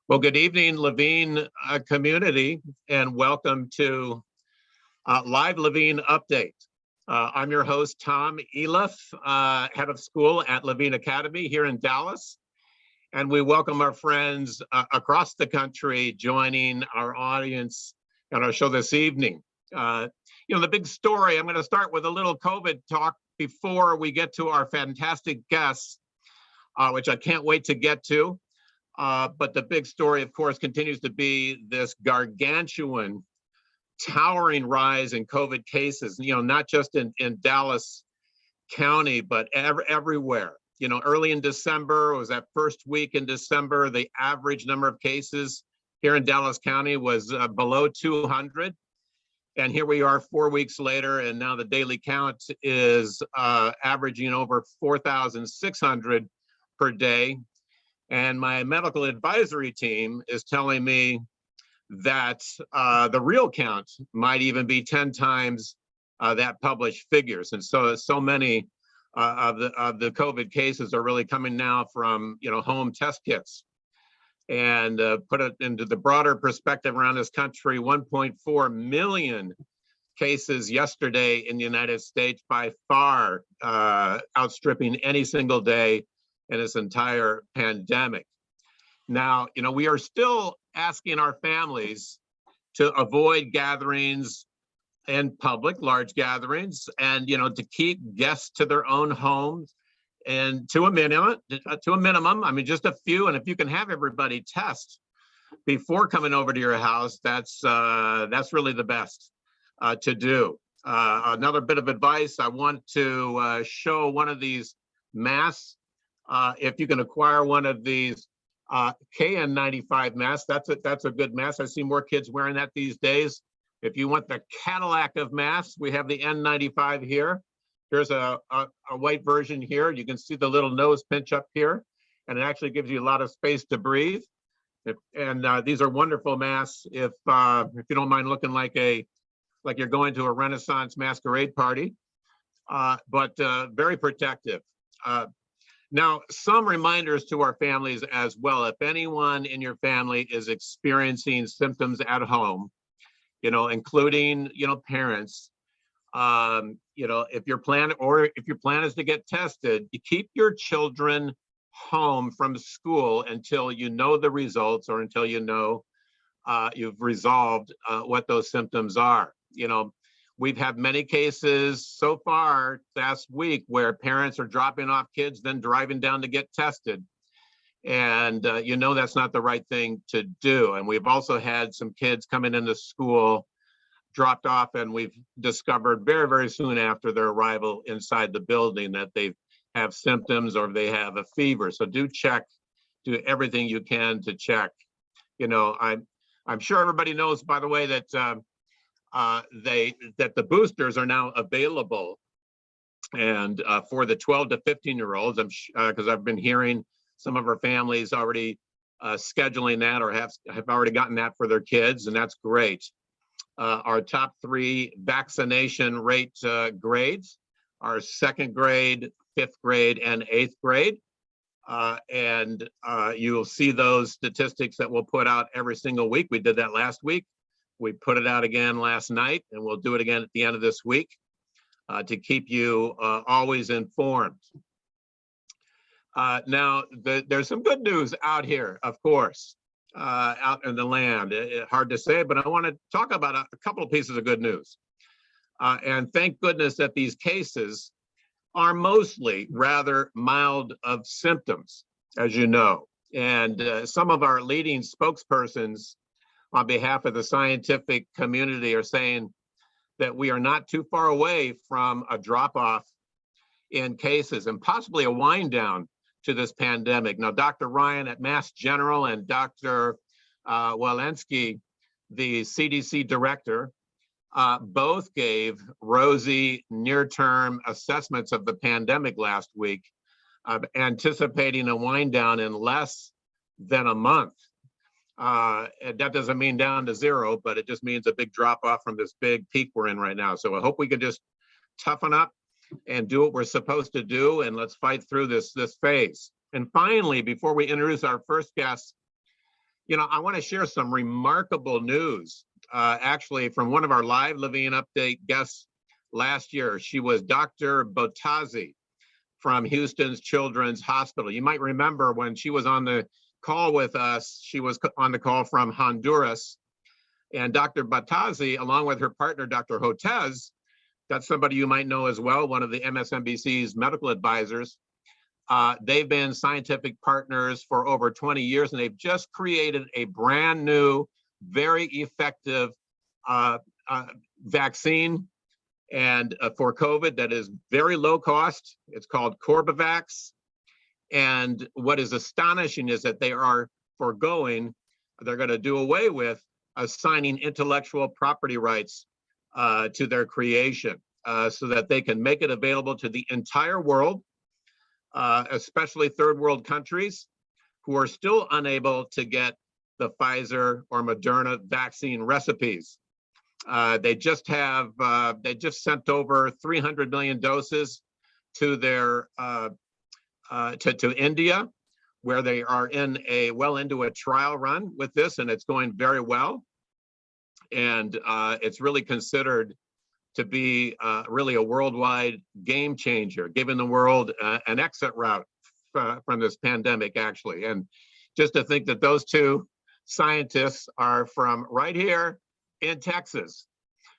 Well, good evening, Levine community, and welcome to Live Levine Update. I'm your host, Tom Eliff, head of school at Levine Academy here in Dallas. And we welcome our friends across the country joining our audience on our show this evening. The big story, I'm going to start with a little COVID talk before we get to our fantastic guests, which I can't wait to get to. But the big story, of course, continues to be this gargantuan, towering rise in COVID cases, not just in Dallas County, but everywhere. Early in December, it was that first week in December, the average number of cases here in Dallas County was below 200. And here we are 4 weeks later, and now the daily count is averaging over 4,600 per day. And my medical advisory team is telling me that the real count might even be 10 times that published figures. And so many of the COVID cases are really coming now from home test kits. And put it into the broader perspective around this country, 1.4 million cases yesterday in the United States, by far outstripping any single day in this entire pandemic. Now, we are still asking our families to avoid gatherings in public, large gatherings, and to keep guests to their own homes and to a minimum. I mean, just a few. And if you can have everybody test before coming over to your house, that's really the best to do. Another bit of advice: I want to show one of these masks. If you can acquire one of these Kn95 masks, that's a good mask. I see more kids wearing that these days. If you want the Cadillac of masks, we have the N95 here. Here's a white version here. You can see the little nose pinch up here, and it actually gives you a lot of space to breathe. And these are wonderful masks if you don't mind looking like you're going to a Renaissance masquerade party, but very protective. Now, some reminders to our families as well. If anyone in your family is experiencing symptoms at home, including, parents, if your plan is to get tested, you keep your children home from school until you know the results or until you've resolved what those symptoms are. We've had many cases so far last week where parents are dropping off kids, then driving down to get tested. And that's not the right thing to do. And we've also had some kids coming into school, dropped off, and we've discovered very, very soon after their arrival inside the building that they have symptoms or they have a fever. So do everything you can to check. I'm sure everybody knows, by the way, that that the boosters are now available, and for the 12 to 15-year-olds, because I've been hearing some of our families already scheduling that or have already gotten that for their kids, and that's great. Our top 3 vaccination rate grades are 2nd grade, 5th grade, and 8th grade. And you'll see those statistics that we'll put out every single week. We did that last week. We put it out again last night, and we'll do it again at the end of this week to keep you always informed. Now, there's some good news out here, of course, out in the land. Hard to say, but I want to talk about a couple of pieces of good news. And thank goodness that these cases are mostly rather mild of symptoms, as you know. And some of our leading spokespersons on behalf of the scientific community are saying that we are not too far away from a drop-off in cases and possibly a wind down to this pandemic. Now, Dr. Ryan at Mass General and Dr. Walensky, the CDC director, both gave rosy near-term assessments of the pandemic last week, anticipating a wind down in less than a month. And that doesn't mean down to zero, but it just means a big drop off from this big peak we're in right now. So I hope we can just toughen up and do what we're supposed to do, and let's fight through this phase. And finally, before we introduce our first guest, I want to share some remarkable news, actually, from one of our live Levine Update guests last year. She was Dr. Bottazzi from Houston's Children's Hospital. You might remember when she was on the call with us, she was on the call from Honduras. And Dr. Bottazzi, along with her partner, Dr. Hotez, that's somebody you might know as well, one of the MSNBC's medical advisors. They've been scientific partners for over 20 years, and they've just created a brand new, very effective vaccine and for COVID that is very low cost. It's called Corbevax. And what is astonishing is that they are they're going to do away with assigning intellectual property rights to their creation so that they can make it available to the entire world, especially third world countries who are still unable to get the Pfizer or Moderna vaccine recipes. They just sent over 300 million doses to their to India, where they are into a trial run with this, and it's going very well. And it's really considered to be really a worldwide game changer, giving the world an exit route from this pandemic, actually. And just to think that those two scientists are from right here in Texas.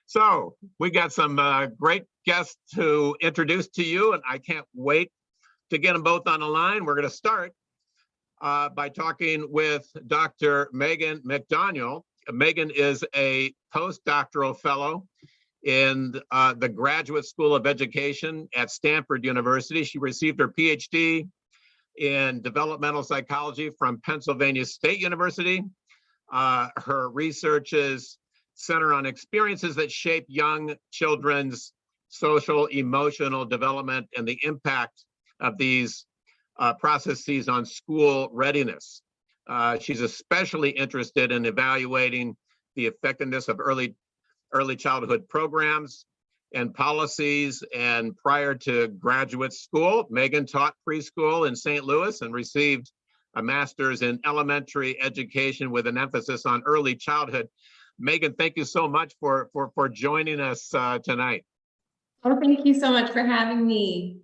So we got some great guests to introduce to you, and I can't wait to get them both on the line. We're going to start by talking with Dr. Megan Mcdaniel. Megan is a postdoctoral fellow in the Graduate School of Education at Stanford University. She received her PhD in developmental psychology from Pennsylvania State University. Her research is centered on experiences that shape young children's social, emotional development and the impact of these processes on school readiness. She's especially interested in evaluating the effectiveness of early childhood programs and policies. And prior to graduate school, Megan taught preschool in St. Louis and received a master's in elementary education with an emphasis on early childhood. Megan, thank you so much for joining us tonight. Oh, thank you so much for having me.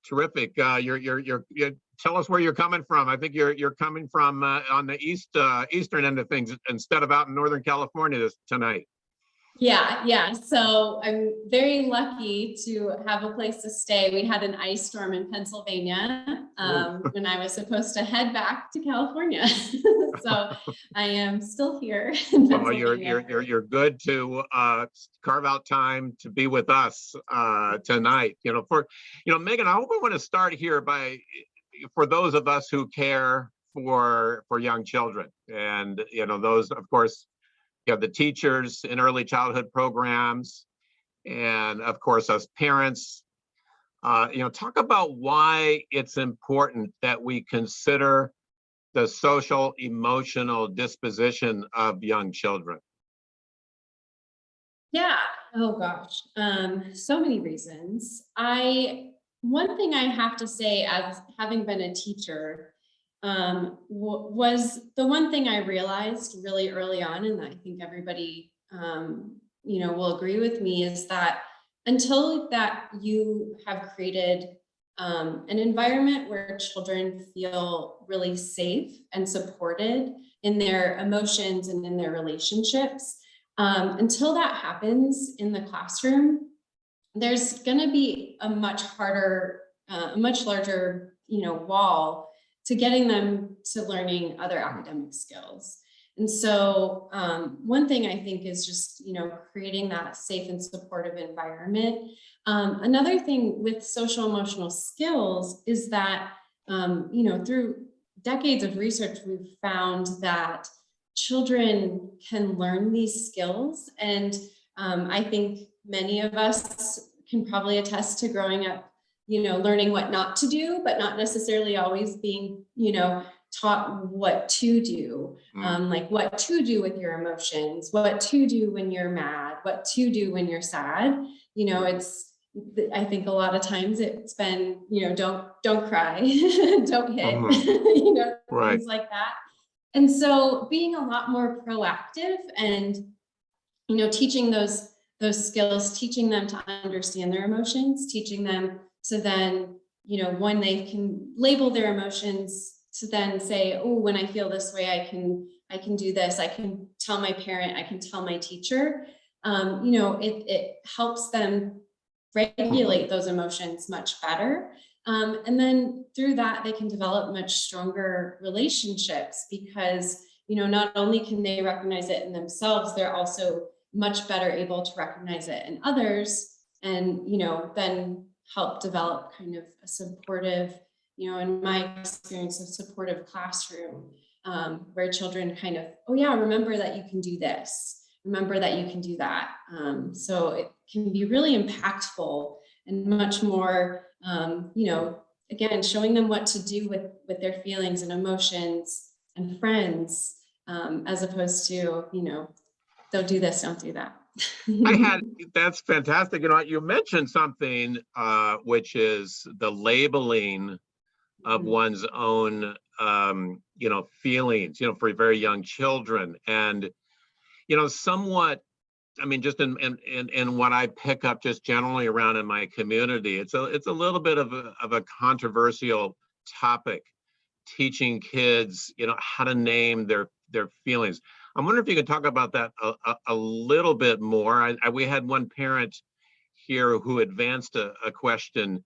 Terrific. Tell us where you're coming from. I think you're coming from on the eastern end of things instead of out in Northern California tonight. Yeah. So I'm very lucky to have a place to stay. We had an ice storm in Pennsylvania when I was supposed to head back to California. So I am still here in Pennsylvania. Well, you're good to carve out time to be with us tonight. Megan, I hope I want to start here for those of us who care for young children, and those, of course, the teachers in early childhood programs, and of course us parents. Talk about why it's important that we consider the social emotional disposition of young children. Yeah. Oh gosh. So many reasons. One thing I have to say, as having been a teacher, was the one thing I realized really early on, and I think everybody, will agree with me, is that until that you have created an environment where children feel really safe and supported in their emotions and in their relationships, until that happens in the classroom, there's going to be a much larger, wall to getting them to learning other academic skills. And so one thing I think is just, creating that safe and supportive environment. Another thing with social emotional skills is that, through decades of research, we've found that children can learn these skills. And I think many of us can probably attest to growing up, learning what not to do, but not necessarily always being, taught what to do, like what to do with your emotions, what to do when you're mad, what to do when you're sad. I think a lot of times it's been, don't cry, don't hit, Right. Things like that. And so being a lot more proactive and, teaching those skills, teaching them to understand their emotions, teaching them to then, when they can label their emotions, to then say, oh, when I feel this way, I can do this. I can tell my parent, I can tell my teacher. It helps them regulate those emotions much better. And then through that, they can develop much stronger relationships because, not only can they recognize it in themselves, they're also much better able to recognize it in others and, then help develop kind of a supportive, in my experience, a supportive classroom where children kind of, oh yeah, remember that you can do this, remember that you can do that. So it can be really impactful and much more, again, showing them what to do with their feelings and emotions and friends, as opposed to, don't do this, don't do that. That's fantastic. You mentioned something, which is the labeling of one's own, feelings, for very young children. And, somewhat, just in what I pick up just generally around in my community, it's a little bit of a controversial topic, teaching kids, how to name their feelings. I'm wondering if you could talk about that a little bit more. We had one parent here who advanced a question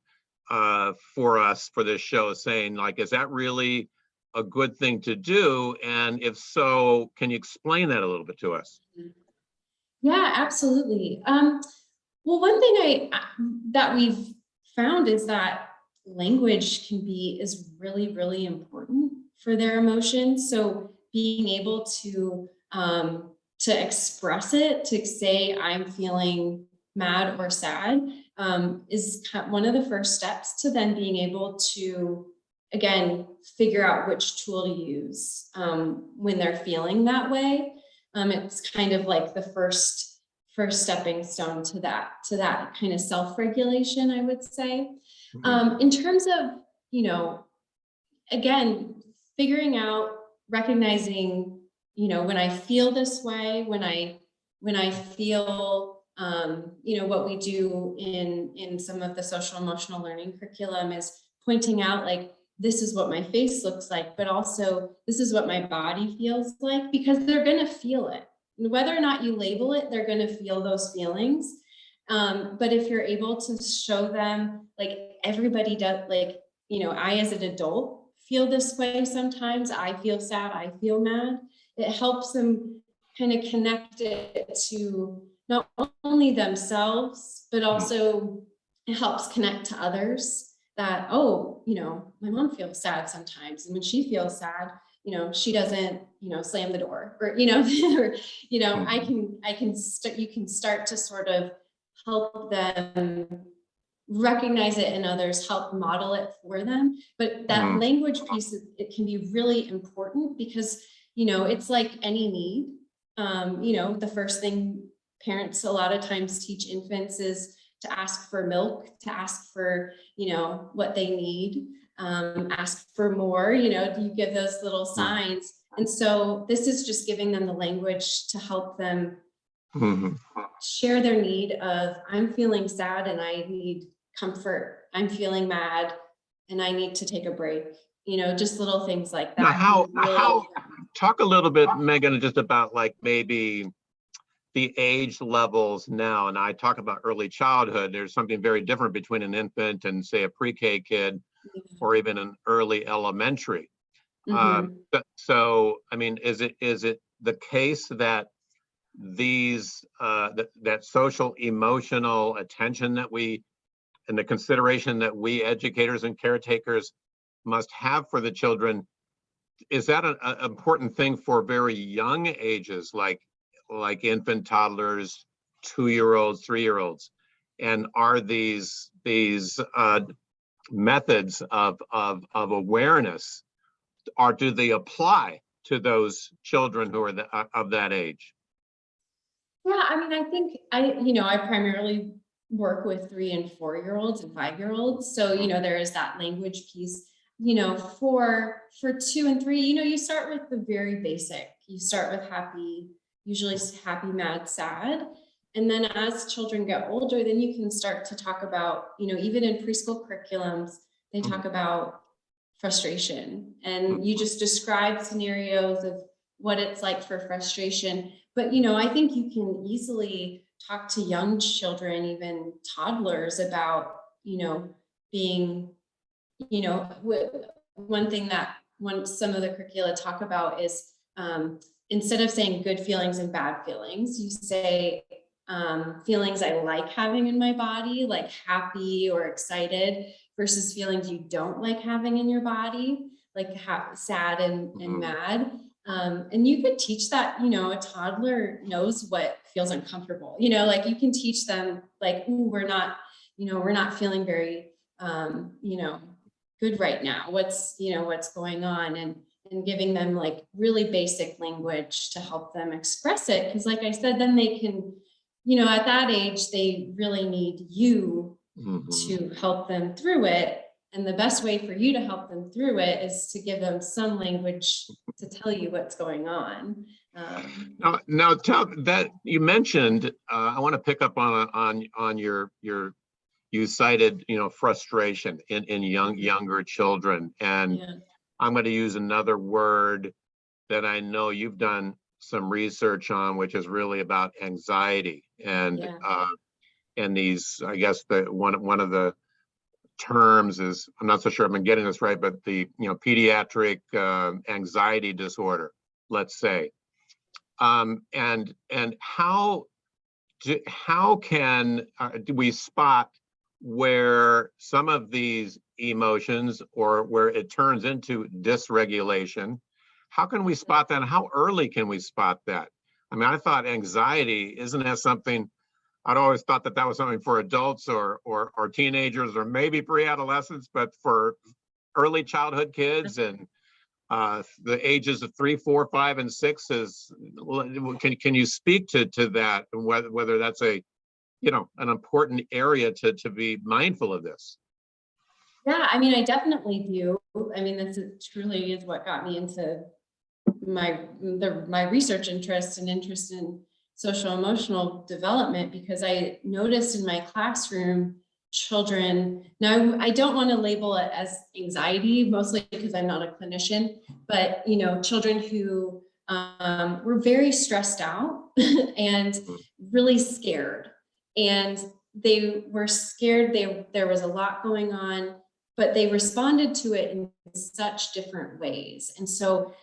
for us for this show, saying, like, is that really a good thing to do? And if so, can you explain that a little bit to us? Yeah, absolutely. Well, one thing that we've found is that language is really, really important for their emotions. So being able to express it, to say I'm feeling mad or sad, is one of the first steps to then being able to, again, figure out which tool to use when they're feeling that way. It's kind of like the first stepping stone to that kind of self-regulation, I would say. In terms of, again, figuring out, recognizing, when I feel this way, when I feel, what we do in some of the social emotional learning curriculum is pointing out, like, this is what my face looks like, but also this is what my body feels like, because they're going to feel it. Whether or not you label it, they're going to feel those feelings. But if you're able to show them, like, everybody does, like, I as an adult feel this way sometimes, I feel sad, I feel mad, it helps them kind of connect it to not only themselves, but also it helps connect to others that, oh, my mom feels sad sometimes. And when she feels sad, she doesn't, slam the door, or, or, you can start to sort of help them recognize it in others, help model it for them. But that language piece, it can be really important because, it's like any need. The first thing parents a lot of times teach infants is to ask for milk, to ask for, what they need, ask for more, you give those little signs. And so this is just giving them the language to help them share their need of, I'm feeling sad and I need comfort. I'm feeling mad and I need to take a break. Just little things like that. Now, talk a little bit, Megan, just about, like, maybe the age levels now. And I talk about early childhood. There's something very different between an infant and, say, a pre-K kid, or even an early elementary. So, is it the case that these that social emotional attention and the consideration that we educators and caretakers must have for the children, is that an important thing for very young ages, like infant, toddlers, 2-year-olds, 3-year-olds? And are these methods of awareness, or do they apply to those children who are of that age? Yeah, I think I primarily work with 3- and 4-year-olds and 5-year-olds. So, there is that language piece. for 2 and 3, you start with the very basic. You start with happy, usually happy, mad, sad. And then as children get older, then you can start to talk about, even in preschool curriculums, they talk about frustration, and you just describe scenarios of what it's like for frustration. But, I think you can easily talk to young children, even toddlers, about, being, one thing that some of the curricula talk about is instead of saying good feelings and bad feelings, you say feelings I like having in my body, like happy or excited, versus feelings you don't like having in your body, like sad and mad. And you could teach that, a toddler knows what feels uncomfortable, like you can teach them like, ooh, we're not feeling very, good right now. What's going on, and giving them like really basic language to help them express it. Because like I said, then they can, at that age, they really need you to help them through it. And the best way for you to help them through it is to give them some language to tell you what's going on. Now tell that you mentioned, I want to pick up on your you cited, frustration in younger children. And yeah. I'm going to use another word that I know you've done some research on, which is really about anxiety. And yeah. And these, I guess the one of the terms is, I'm not so sure I'm getting this right, but the pediatric anxiety disorder, let's say. And how can do we spot where some of these emotions, or where it turns into dysregulation? How can we spot that? And how early can we spot that? I mean, I thought anxiety, isn't that something, I'd always thought that was something for adults or teenagers, or maybe pre-adolescents, but for early childhood kids and the ages of 3, 4, 5, and 6 is, can you speak to that, and whether that's a an important area to be mindful of this? Yeah, I mean, I definitely do. I mean, this truly is what got me into my research interest and interest in social emotional development, because I noticed in my classroom children, now I don't want to label it as anxiety, mostly because I'm not a clinician, but children who were very stressed out and really scared. And they were scared, there was a lot going on, but they responded to it in such different ways. And so,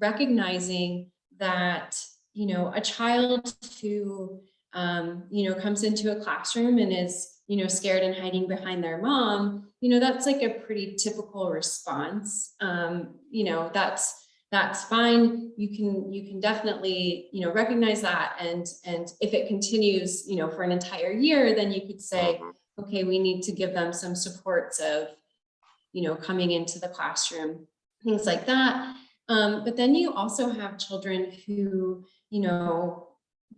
recognizing that, a child who, comes into a classroom and is, scared and hiding behind their mom, that's like a pretty typical response. That's fine. You can definitely, recognize that. And if it continues, for an entire year, then you could say, okay, we need to give them some supports of, coming into the classroom, things like that. But then you also have children who,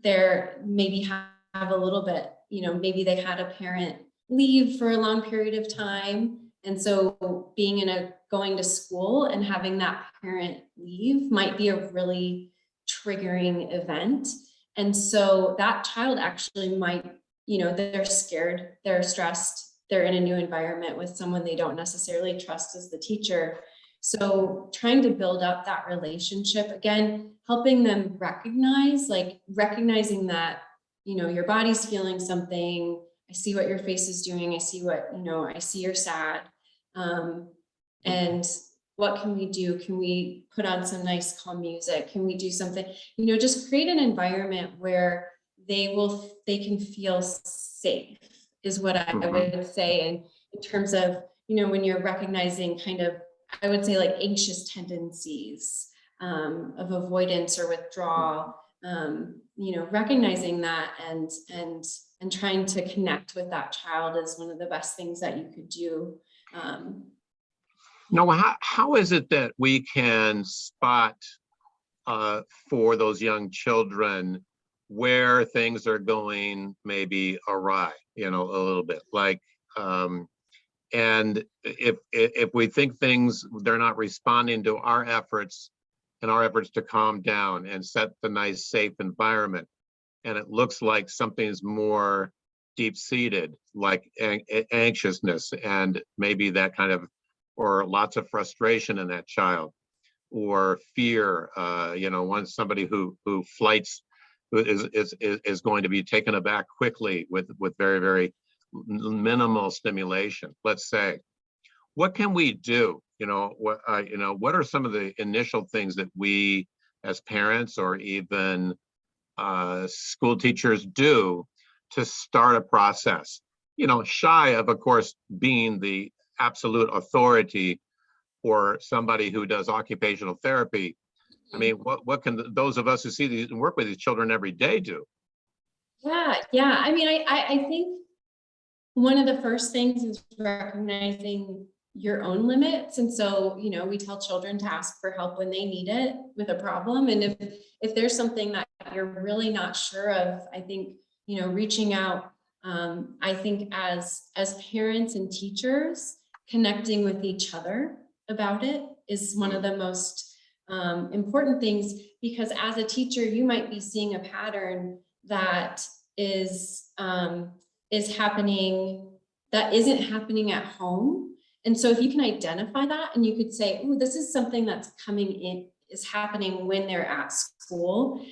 they're maybe have a little bit, maybe they had a parent leave for a long period of time. And so going to school and having that parent leave might be a really triggering event. And so that child actually might, they're scared, they're stressed, they're in a new environment with someone they don't necessarily trust as the teacher. So trying to build up that relationship, again, helping them recognizing that, your body's feeling something. I see what your face is doing. I see what, I see you're sad. And what can we do? Can we put on some nice calm music? Can we do something, just create an environment where they can feel safe, is what I would say. And in terms of, when you're recognizing kind of, I would say like anxious tendencies of avoidance or withdrawal, recognizing that and trying to connect with that child is one of the best things that you could do. Now, how is it that we can spot for those young children where things are going maybe awry, a little bit, like And if we think they're not responding to our efforts and our efforts to calm down and set the nice, safe environment, and it looks like something's more deep-seated, like anxiousness, and maybe that kind of, or lots of frustration in that child, or fear, once somebody who flights, who is going to be taken aback quickly with very, very minimal stimulation, let's say. What can we do? What are some of the initial things that we as parents or even school teachers do to start a process? Shy of course, being the absolute authority or somebody who does occupational therapy. I mean, what can those of us who see these and work with these children every day do? Yeah. I mean, I think one of the first things is recognizing your own limits. And so, we tell children to ask for help when they need it with a problem. And if there's something that you're really not sure of, I think, reaching out, I think as parents and teachers, connecting with each other about it is one of the most important things, because as a teacher, you might be seeing a pattern that is happening that isn't happening at home. And so if you can identify that and you could say, oh, this is something that's is happening when they're at school.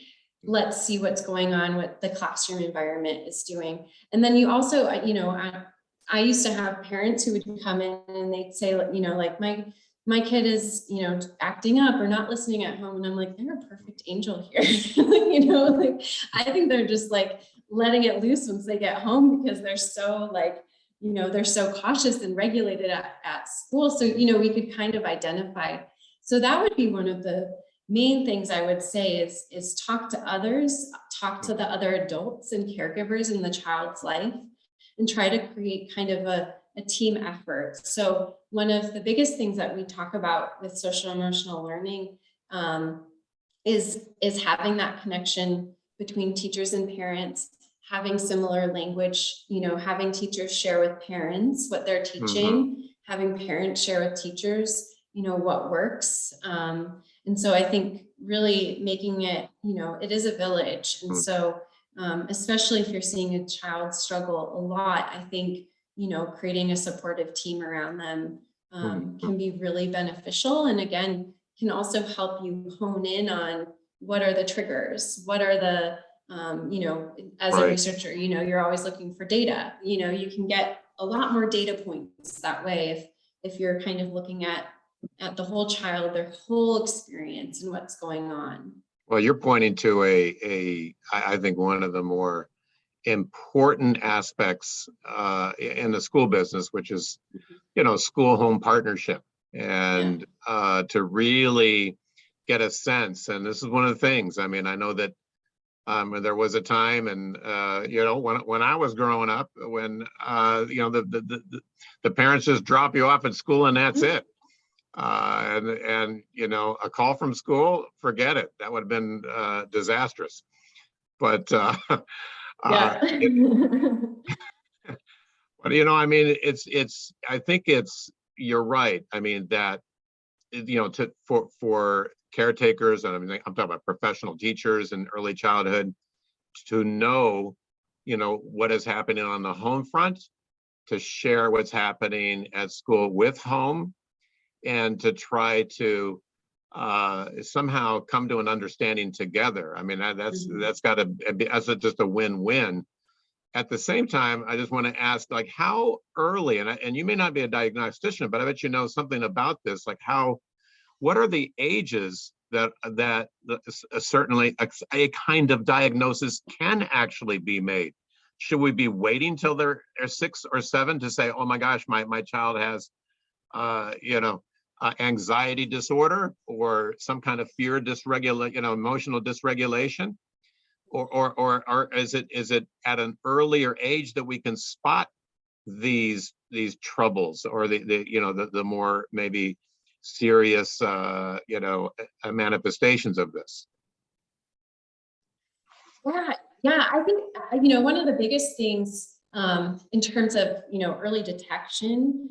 Let's see what's going on, what the classroom environment is doing. And then you also, I used to have parents who would come in and they'd say, like my kid is, acting up or not listening at home. And I'm like, they're a perfect angel here. I think they're just like letting it loose once they get home, because they're so they're so cautious and regulated at school. So, we could kind of identify. So that would be one of the main things I would say is talk to others, talk to the other adults and caregivers in the child's life, and try to create kind of a team effort. So one of the biggest things that we talk about with social emotional learning is having that connection between teachers and parents, having similar language, having teachers share with parents what they're teaching, having parents share with teachers, what works. And so I think really making it, it is a village. And so especially if you're seeing a child struggle a lot, I think, creating a supportive team around them can be really beneficial. And again, can also help you hone in on what are the triggers, what are the, as a researcher, you're always looking for data. You can get a lot more data points that way if you're kind of looking at the whole child, their whole experience and what's going on. Well, you're pointing to I think one of the more important aspects in the school business, which is, school home partnership, and to really get a sense. And this is one of the things, I mean, I know that there was a time, and when I was growing up, when the parents just drop you off at school and that's it. And a call from school, forget it. That would have been disastrous. But but I mean, I think you're right. I mean that for caretakers, and I mean, I'm talking about professional teachers in early childhood, to know what is happening on the home front, to share what's happening at school with home, and to try to somehow come to an understanding together. I mean, that's got to be just a win-win. At the same time, I just want to ask, like, how early, and you may not be a diagnostician, but I bet you know something about this, like what are the ages that certainly a kind of diagnosis can actually be made? Should we be waiting till they're 6 or 7 to say, oh my gosh, my child has anxiety disorder or some kind of fear emotional dysregulation, or is it at an earlier age that we can spot these troubles, or the more maybe serious manifestations of this? Yeah, I think one of the biggest things in terms of, early detection,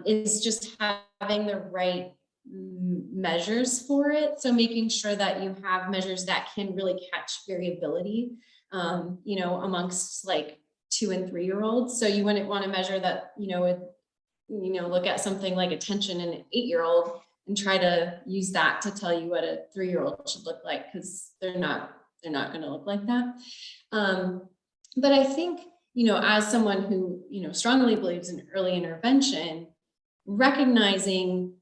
is just having the right measures for it. So making sure that you have measures that can really catch variability, amongst like 2 and 3 year olds. So you wouldn't want to measure that, look at something like attention in an 8-year-old and try to use that to tell you what a 3-year-old should look like, because they're not going to look like that. But I think, as someone who, strongly believes in early intervention, recognizing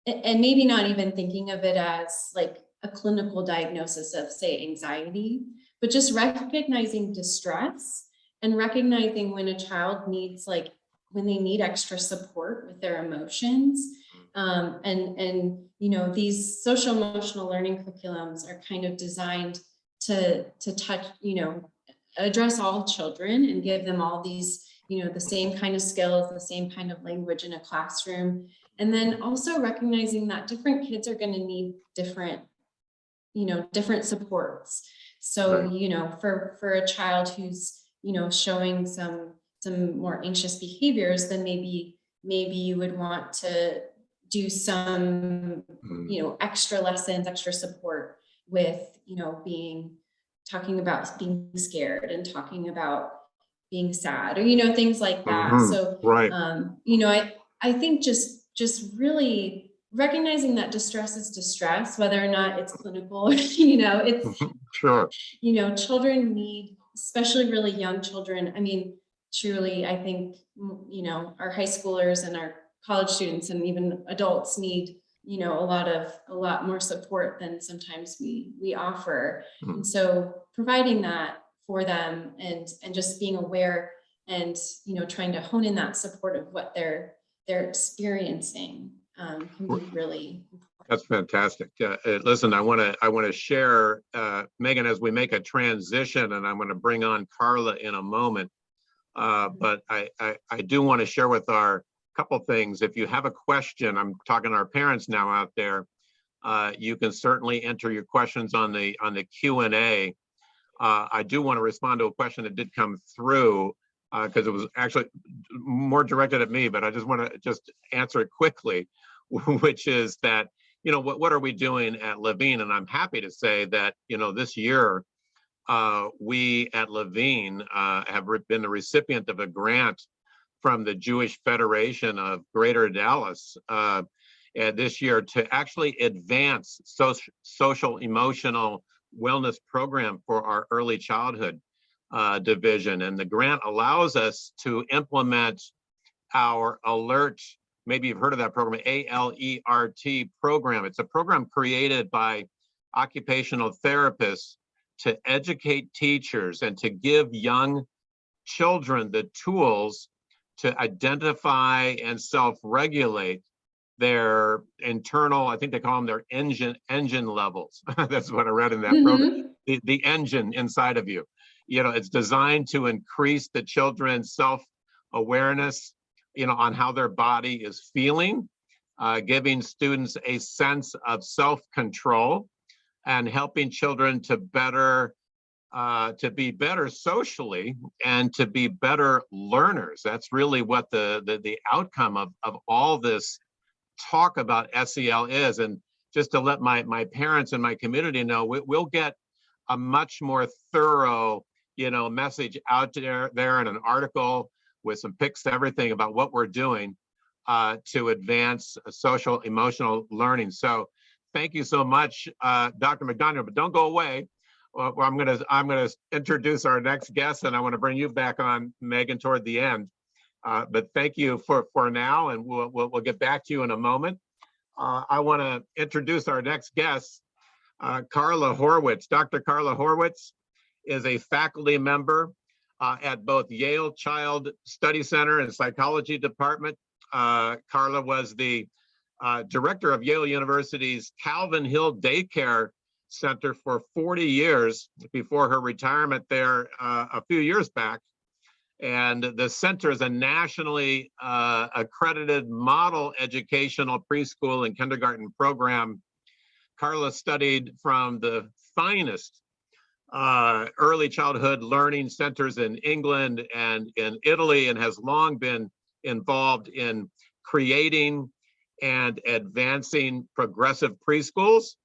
and maybe not even thinking of it as like a clinical diagnosis of, say, anxiety, but just recognizing distress and recognizing when a child needs, like, when they need extra support with their emotions. These social emotional learning curriculums are kind of designed to touch, address all children and give them all these, the same kind of skills, the same kind of language in a classroom. And then also recognizing that different kids are going to need different, different supports. So, Right. For a child who's, showing some more anxious behaviors, then maybe you would want to do some, extra lessons, extra support with, talking about being scared and talking about being sad, or, things like that. So, Right. I think just really recognizing that distress is distress, whether or not it's clinical, it's, Sure. children need, especially really young children. I mean, truly, I think, our high schoolers and our college students and even adults need, a lot more support than sometimes we offer. And so providing that for them and just being aware and, trying to hone in that support of what they're experiencing, can be really important. That's fantastic. Listen, I want to share, Megan, as we make a transition, and I'm going to bring on Carla in a moment. But I do want to share with our couple things. If you have a question, I'm talking to our parents now out there. You can certainly enter your questions on the Q&A. I do want to respond to a question that did come through, because it was actually more directed at me, but I just want to just answer it quickly, which is that, what are we doing at Levine? And I'm happy to say that, this year, we at Levine have been the recipient of a grant from the Jewish Federation of Greater Dallas this year to actually advance social emotional wellness program for our early childhood division. And the grant allows us to implement our ALERT, maybe you've heard of that program, ALERT program. It's a program created by occupational therapists to educate teachers and to give young children the tools to identify and self-regulate their internal, I think they call them their engine levels. That's what I read in that program. The engine inside of you. It's designed to increase the children's self-awareness, on how their body is feeling, giving students a sense of self-control, and helping children to be better socially and to be better learners. That's really what the outcome of all this talk about SEL is. And just to let my parents and my community know, we'll get a much more thorough, message out there in an article with some pics, everything about what we're doing to advance social emotional learning. So thank you so much, Dr. McDoniel, but don't go away. I'm gonna introduce our next guest, and I want to bring you back on, Megan, toward the end. But thank you for now, and we'll get back to you in a moment. I want to introduce our next guest, Carla Horwitz. Dr. Carla Horwitz is a faculty member at both Yale Child Study Center and Psychology Department. Carla was the director of Yale University's Calvin Hill Daycare Center for 40 years before her retirement there a few years back. And the center is a nationally accredited model educational preschool and kindergarten program. Carla studied from the finest early childhood learning centers in England and in Italy, and has long been involved in creating and advancing progressive preschools,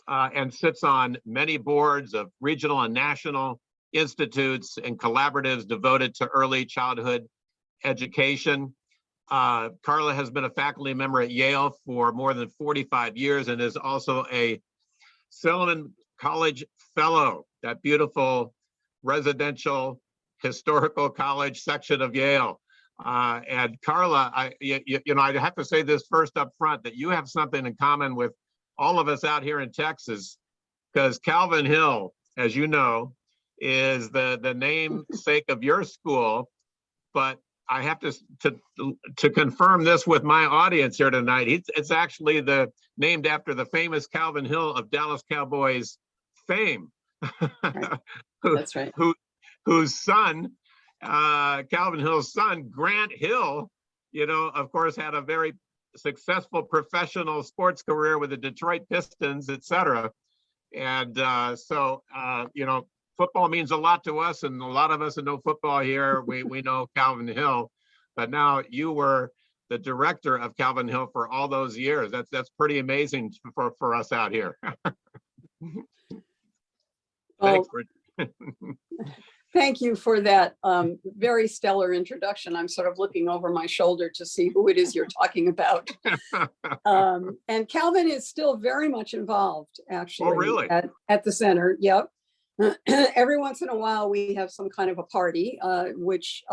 and sits on many boards of regional and national institutes and collaboratives devoted to early childhood education. Carla has been a faculty member at Yale for more than 45 years and is also a Silliman College Fellow, that beautiful residential historical college section of Yale. And Carla, I have to say this first up front, that you have something in common with all of us out here in Texas, because Calvin Hill, as you know, is the namesake of your school. But I have to confirm this with my audience here tonight. It's actually named after the famous Calvin Hill of Dallas Cowboys fame. Right. That's right. Whose son, Calvin Hill's son, Grant Hill, of course, had a very successful professional sports career with the Detroit Pistons, et cetera. And so, football means a lot to us, and a lot of us who know football here, we know Calvin Hill. But now you were the director of Calvin Hill for all those years. That's pretty amazing for us out here. Well, Thanks for thank you for that very stellar introduction. I'm sort of looking over my shoulder to see who it is you're talking about. And Calvin is still very much involved, actually. Oh, really? At the center. Yep. Every once in a while, we have some kind of a party, which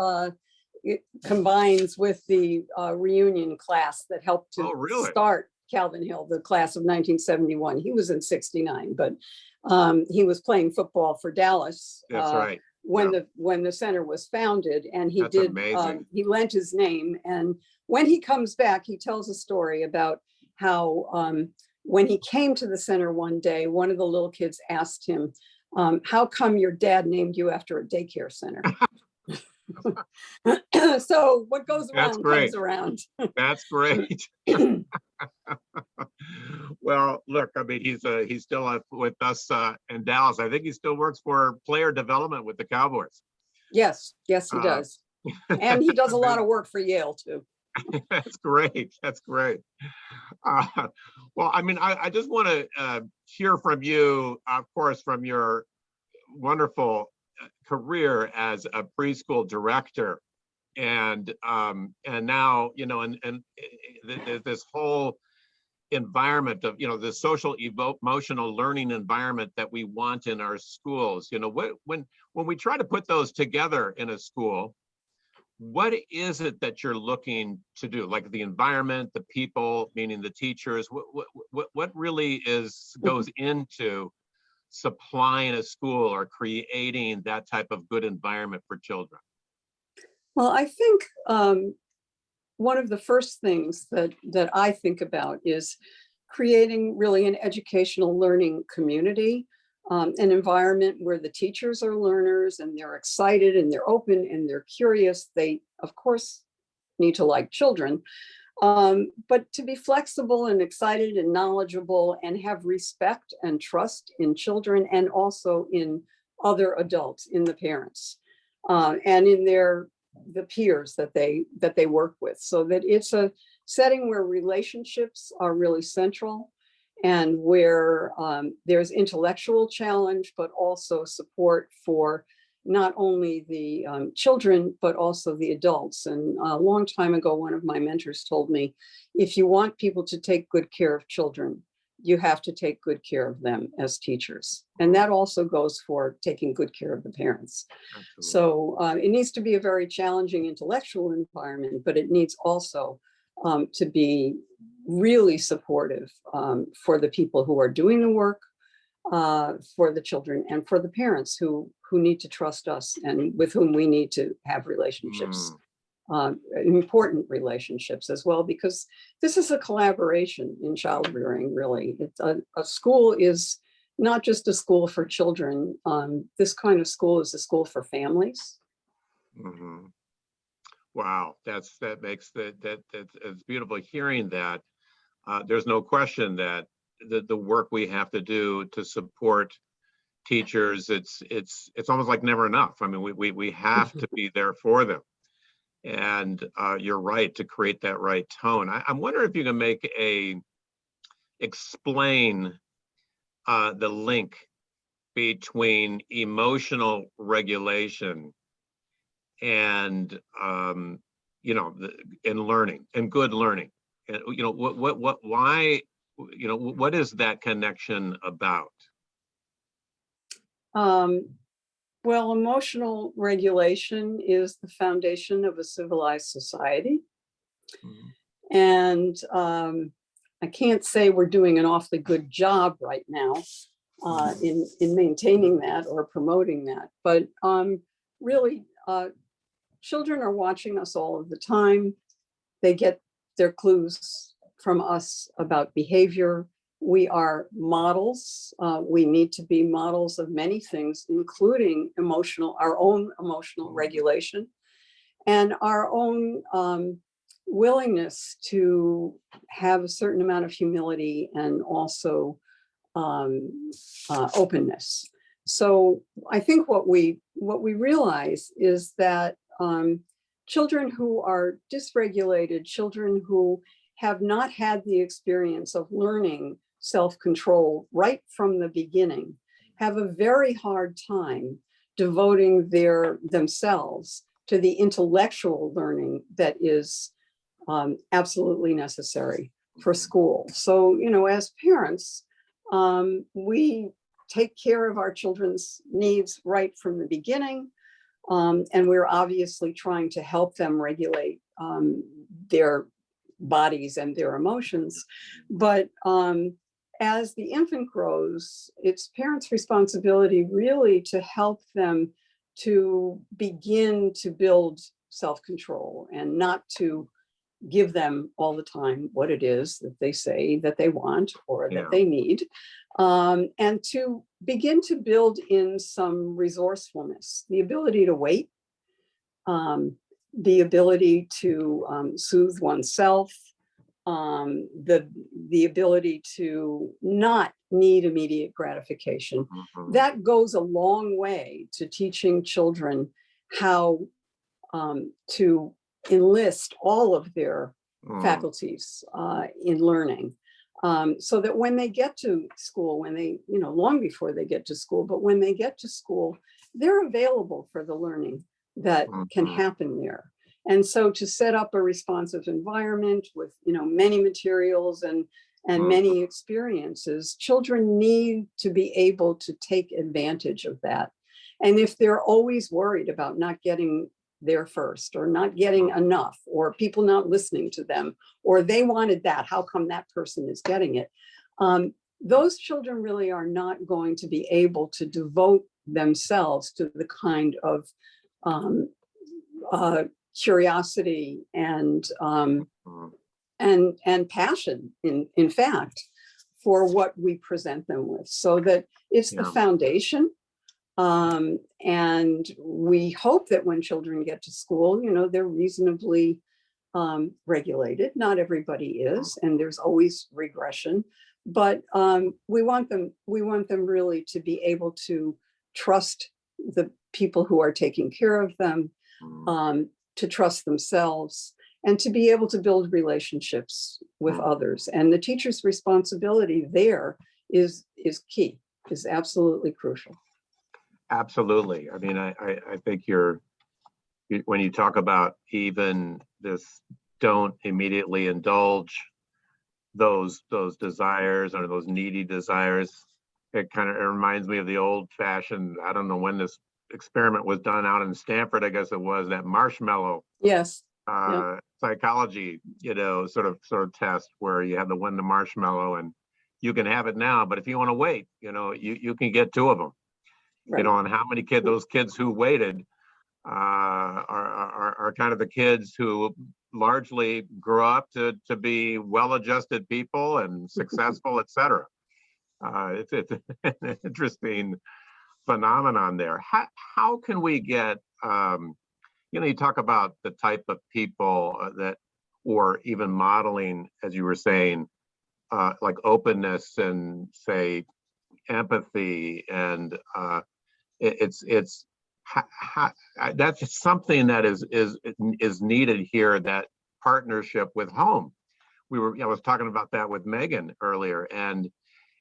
it combines with the reunion class that helped to start Calvin Hill, the class of 1971. He was in 69, but he was playing football for Dallas. That's right. When the center was founded, and he he lent his name. And when he comes back, he tells a story about how when he came to the center one day, one of the little kids asked him, how come your dad named you after a daycare center? So what goes around comes around. That's great. Well, look, I mean, he's still with us in Dallas. I think he still works for player development with the Cowboys. Yes, he does. And he does a lot of work for Yale too. That's great. That's great. Well, I mean, I just want to hear from you, of course, from your wonderful career as a preschool director, and now, and this whole environment of, the social emotional learning environment that we want in our schools. When we try to put those together in a school, what is it that you're looking to do? Like the environment, the people, meaning the teachers, what really goes into supplying a school or creating that type of good environment for children? Well, I think one of the first things that I think about is creating really an educational learning community, an environment where the teachers are learners and they're excited and they're open and they're curious. They, of course, need to like children, but to be flexible and excited and knowledgeable and have respect and trust in children and also in other adults, in the parents, and in the peers that they work with, so that it's a setting where relationships are really central, and where there's intellectual challenge, but also support for not only the children, but also the adults. And a long time ago, one of my mentors told me, if you want people to take good care of children, you have to take good care of them as teachers. And that also goes for taking good care of the parents. Absolutely. So it needs to be a very challenging intellectual environment, but it needs also to be really supportive for the people who are doing the work, for the children, and for the parents who need to trust us and with whom we need to have relationships. Important relationships as well, because this is a collaboration in child rearing, really. It's a school is not just a school for children. This kind of school is a school for families. Mm-hmm. Wow, that's beautiful hearing that. There's no question that the work we have to do to support teachers, it's almost like never enough. I mean, we have to be there for them. And you're right, to create that right tone. I'm wondering if you can explain the link between emotional regulation and in learning and good learning. And why, what is that connection about? Well, emotional regulation is the foundation of a civilized society. Mm-hmm. And I can't say we're doing an awfully good job right now in maintaining that or promoting that. But really, children are watching us all of the time. They get their clues from us about behavior. We are models. We need to be models of many things, including our own emotional regulation and our own willingness to have a certain amount of humility and also openness. So I think what we realize is that children who are dysregulated, children who have not had the experience of learning self-control right from the beginning, have a very hard time devoting themselves to the intellectual learning that is absolutely necessary for school. So, as parents, we take care of our children's needs right from the beginning. And we're obviously trying to help them regulate their bodies and their emotions. But as the infant grows, it's parents' responsibility really to help them to begin to build self-control and not to give them all the time what it is that they say that they want or that they need, and to begin to build in some resourcefulness, the ability to wait, the ability to soothe oneself, the ability to not need immediate gratification. Mm-hmm. That goes a long way to teaching children how to enlist all of their faculties in learning, so that when they get to school, when they, long before they get to school, but when they get to school, they're available for the learning that can happen there. And so to set up a responsive environment with, many materials and many experiences, children need to be able to take advantage of that. And if they're always worried about not getting there first or not getting enough or people not listening to them or they wanted that, how come that person is getting it? Those children really are not going to be able to devote themselves to the kind of curiosity and passion, in fact, for what we present them with, so that it's the foundation. And we hope that when children get to school, they're reasonably regulated. Not everybody is, and there's always regression, but we want them really to be able to trust the people who are taking care of them, to trust themselves, and to be able to build relationships with others. And the teacher's responsibility there is key, is absolutely crucial. Absolutely. I mean, I think when you talk about even this, don't immediately indulge those desires or those needy desires. It kind of reminds me of the old-fashioned, I don't know when this experiment was done out in Stanford, I guess it was, that marshmallow psychology, sort of test where you have to win the marshmallow and you can have it now, but if you want to wait, you can get 2 of them. Right. And how many those kids who waited are kind of the kids who largely grew up to be well-adjusted people and successful, et cetera. It's an interesting phenomenon there. How can we get, you talk about the type of people that, or even modeling, as you were saying, like openness and say, empathy, and that's something that is needed here. That partnership with home. I was talking about that with Megan earlier, and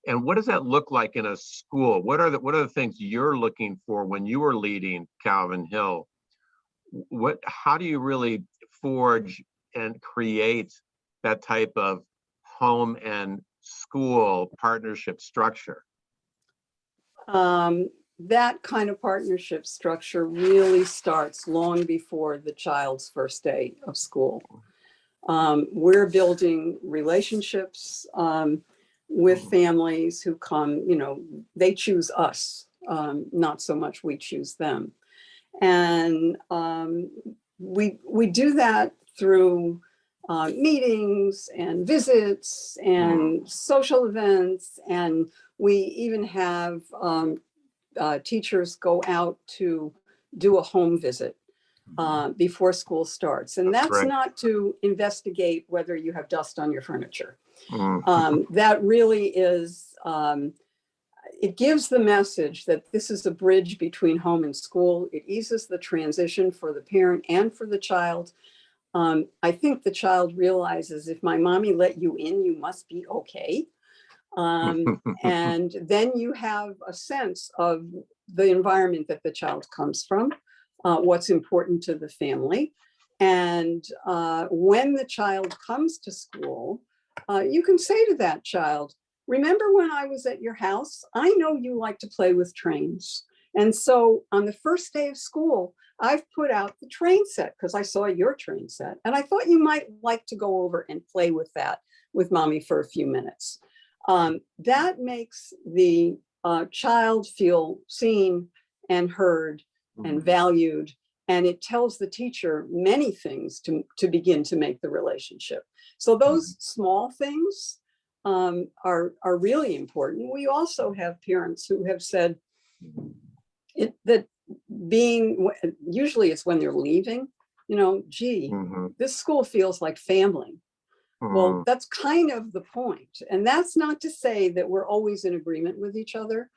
what does that look like in a school? What are the things you're looking for when you are leading Calvin Hill? How do you really forge and create that type of home and school partnership structure? That kind of partnership structure really starts long before the child's first day of school. We're building relationships with families who come, they choose us, not so much we choose them. And we do that through meetings and visits and social events. And we even have teachers go out to do a home visit before school starts. And that's not to investigate whether you have dust on your furniture. That really is, it gives the message that this is a bridge between home and school. It eases the transition for the parent and for the child. I think the child realizes, if my mommy let you in, you must be okay. And then you have a sense of the environment that the child comes from, what's important to the family. And when the child comes to school, you can say to that child, remember when I was at your house? I know you like to play with trains. And so on the first day of school, I've put out the train set because I saw your train set. And I thought you might like to go over and play with that with mommy for a few minutes. That makes the child feel seen and heard and valued. And it tells the teacher many things to begin to make the relationship. So those small things are really important. We also have parents who have said that usually it's when they're leaving, gee, this school feels like family. Well, that's kind of the point. And that's not to say that we're always in agreement with each other.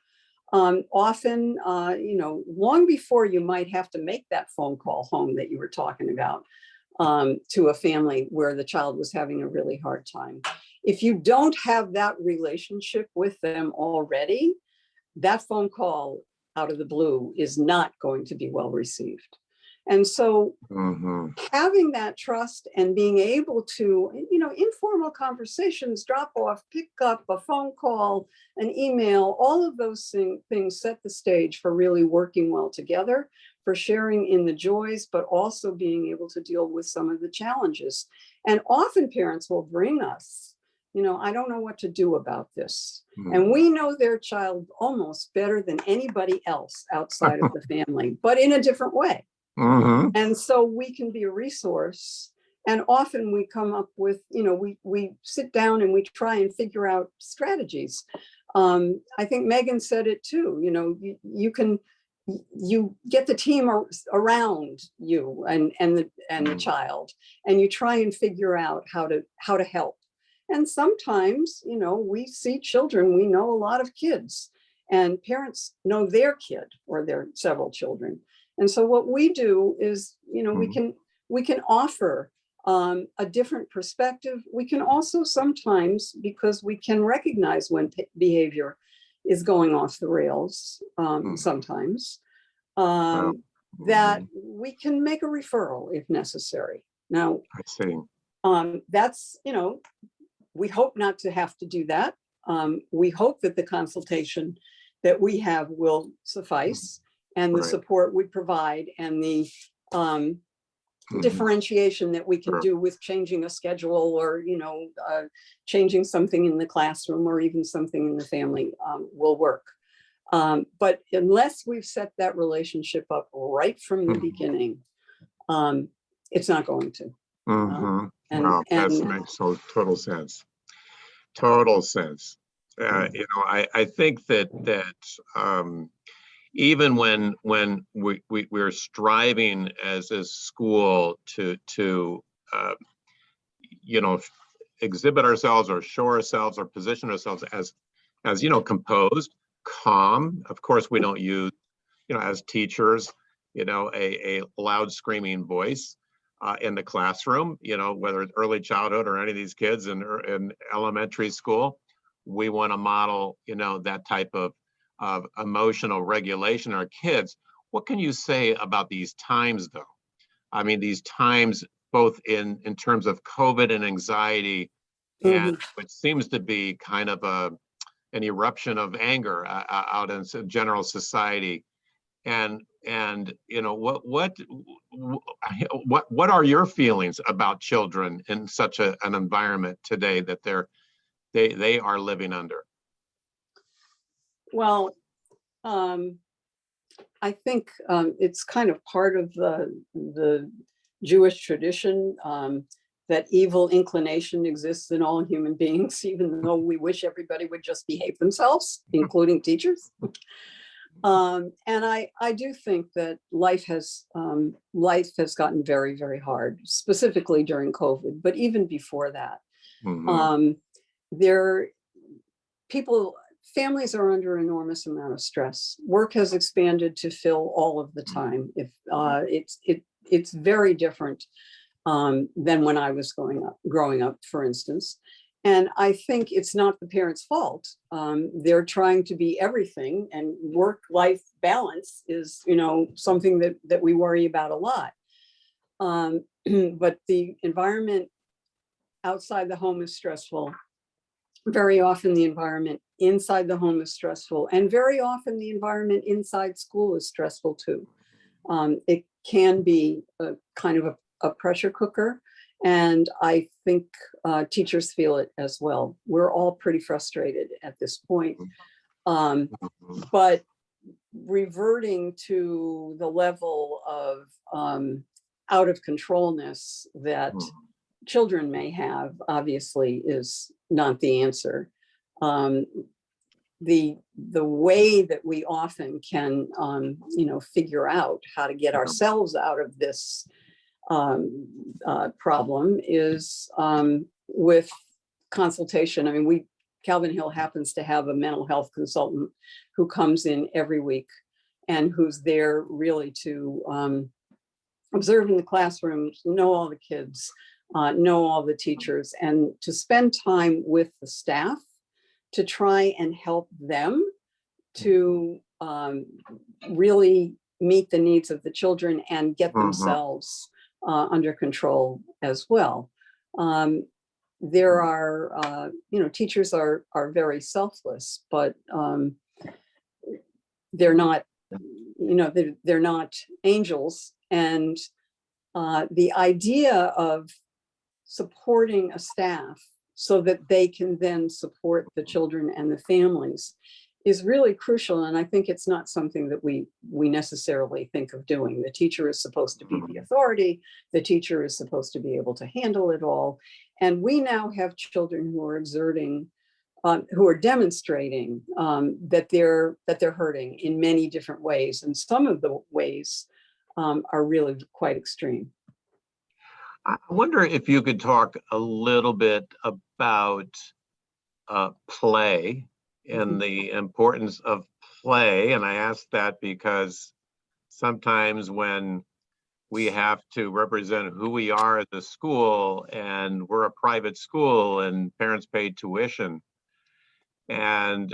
Often, long before you might have to make that phone call home that you were talking about to a family where the child was having a really hard time. If you don't have that relationship with them already, that phone call out of the blue is not going to be well received. And so having that trust and being able to, informal conversations, drop off, pick up, a phone call, an email, all of those things set the stage for really working well together, for sharing in the joys, but also being able to deal with some of the challenges. And often parents will bring us, I don't know what to do about this. And we know their child almost better than anybody else outside of the family, but in a different way. And so we can be a resource. And often we come up with, we sit down and we try and figure out strategies. I think Megan said it too, you get the team around you and the child, and you try and figure out how to help. And sometimes, we see children, we know a lot of kids, and parents know their kid or their several children. And so what we do is, we can offer a different perspective. We can also sometimes, because we can recognize when behavior is going off the rails, sometimes, that we can make a referral if necessary. Now, I see. That's, we hope not to have to do that. We hope that the consultation that we have will suffice, and the support we provide, and the differentiation that we can do with changing a schedule, or changing something in the classroom, or even something in the family will work. But unless we've set that relationship up right from the beginning, it's not going to. That makes total sense. Total sense. I think that even when we're striving as a school to exhibit ourselves or show ourselves or position ourselves as composed, calm. Of course, we don't use, as teachers, a loud screaming voice in the classroom, whether it's early childhood or any of these kids in elementary school. We want to model, that type of emotional regulation in our kids. What can you say about these times, though? I mean, these times, both in terms of COVID and anxiety, and which seems to be kind of an eruption of anger out in general society. And what are your feelings about children in such an environment today that they are living under? Well, I think it's kind of part of the Jewish tradition that evil inclination exists in all human beings, even though we wish everybody would just behave themselves, including teachers. And I do think that life has gotten very, very hard, specifically during COVID, but even before that. Families are under enormous amount of stress. Work has expanded to fill all of the time. It's very different than when I was growing up, for instance. And I think it's not the parents' fault. They're trying to be everything, and work-life balance is, something that we worry about a lot. But the environment outside the home is stressful. Very often the environment inside the home is stressful, and very often the environment inside school is stressful too. It can be a kind of a pressure cooker, and I think teachers feel it as well. We're all pretty frustrated at this point. But reverting to the level of out of controlness that children may have, obviously, is not the answer. The way that we often can, figure out how to get ourselves out of this problem is with consultation. I mean, Calvin Hill happens to have a mental health consultant who comes in every week and who's there really to observe in the classrooms, know all the kids, know all the teachers, and to spend time with the staff to try and help them to really meet the needs of the children and get themselves under control as well. There are, teachers are very selfless, but they're not, they're not angels. And the idea of supporting a staff so that they can then support the children and the families is really crucial. And I think it's not something that we necessarily think of doing. The teacher is supposed to be the authority. The teacher is supposed to be able to handle it all. And we now have children who are who are demonstrating that they're hurting in many different ways. And some of the ways are really quite extreme. I wonder if you could talk a little bit about play and the importance of play. And I ask that because sometimes when we have to represent who we are at the school, and we're a private school and parents pay tuition, and